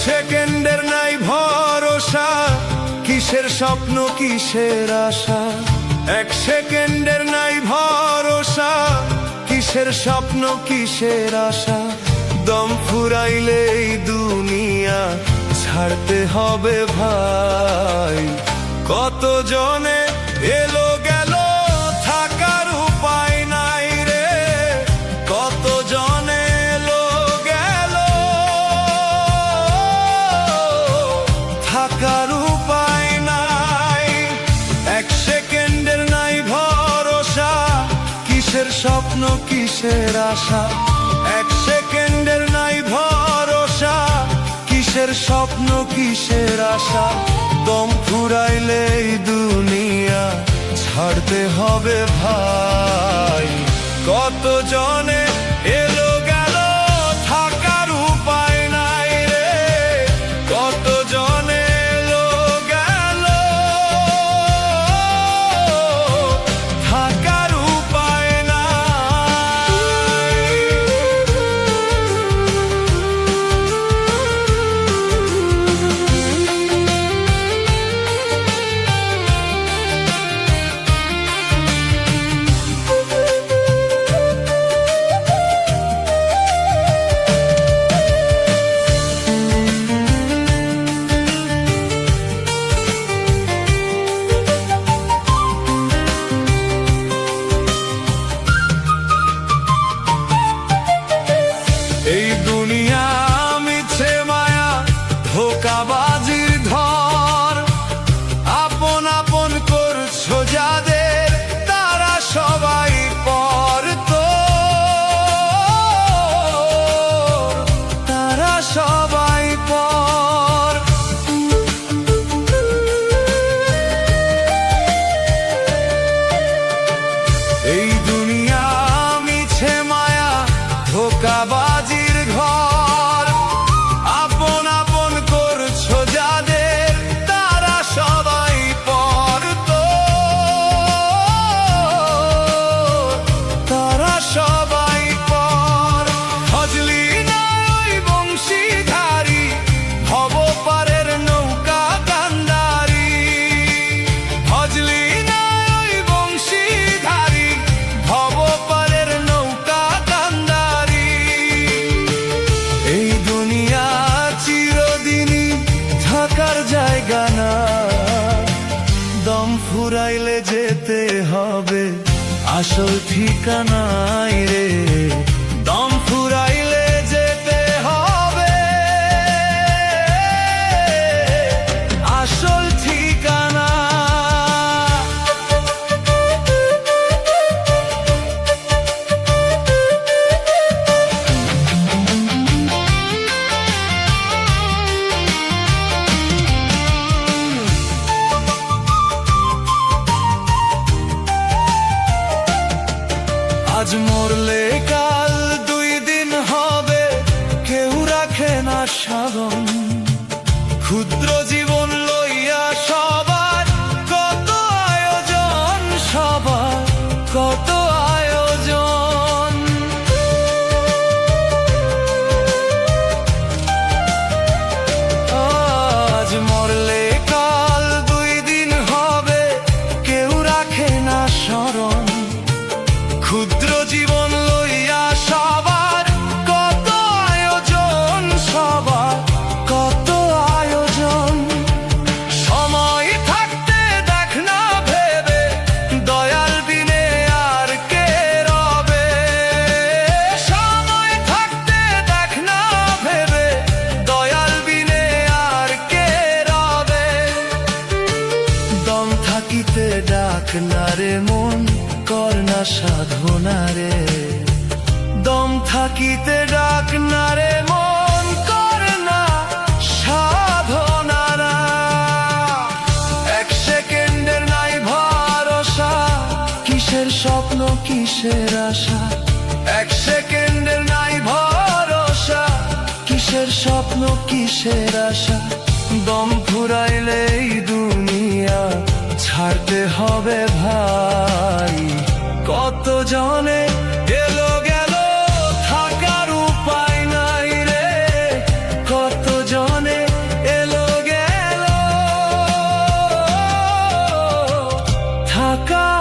সেকেন্ডের নাই ভরসা, কিসের স্বপ্ন কিসের আশা। এক সেকেন্ডের নাই ভরসা, কিসের স্বপ্ন কিসের আশা। দম ফুরাইলে এই দুনিয়া ছাড়তে হবে ভাই। কত জনে এলো গেল থাকার উপায় নাই রে। কত জনে এলো গেল থাকার উপায় নাই। এক সেকেন্ডের নাই ভরসা, কিসের স্বপ্ন কিসের আশা। এক সেকেন্ডের নাই ভরসা, কিসের স্বপ্ন কিসের আশা। দম ফুরাইলে এই দুনিয়া ছাড়তে হবে ভাই। কত জনে এলো গেল থাকার উপায় নাই রে। কত জনে এলো গেল থাকার উপায় নাই। এই দুনিয়া মিছে মায়া ধোঁকাবাজির ধর। আপন আপন করছো যাদের তারা সবাই পর তোর। তারা সবাই পর। এই দুনিয়া মিছে মায়া ধোঁকাবাজির ঘর। আপন আপন করছো যাদের তারা সবাই পর তোর। তারা সবাই পর। ফজলি না ওই বংশীধারী, ভবপারের নৌকা কান্দারি। ফজলি না ওই বংশীধারী, ভবপারের নৌকা কান্দারি। এই দুনিয়া চিরদিনই থাকার জায়গা না। দম ফুরাইলে যেতে হবে আসল ঠিকানায় রে। দম ফুরাইলে যেতে হবে আসল ঠিকানা। আজ মরলে কাল 2 দিন হবে, কেউ রাখে না স্মরণ। ক্ষুদ্র জীবন লইয়া সবার কত আয়োজন, সবার কত আয়োজন। আজ মরলে কাল 2 দিন হবে, কেউ রাখে না স্মরণ। ক্ষুদ্র জীবন লইয়া সবার কত আয়োজন, সবার কত আয়োজন। সময় থাকতে দেখ না ভেবে, দয়াল বিনে আর ডাক না রে মন, কর না সাধনা রে। দম থাকিতে ডাক না রে মন, কর না সাধনা না। এক সেকেন্ডের নাই ভরসা, কিসের স্বপ্ন কিসের আশা। এক সেকেন্ডের নাই ভরসা, কিসের স্বপ্ন কিসের আশা। দম ফুরাইলে এই দুনিয়া ছাড়তে হবে ভাই। কত জনে এলো গেল, থাকার উপায় নাই রে। কত জনে এলো গেল, থাকার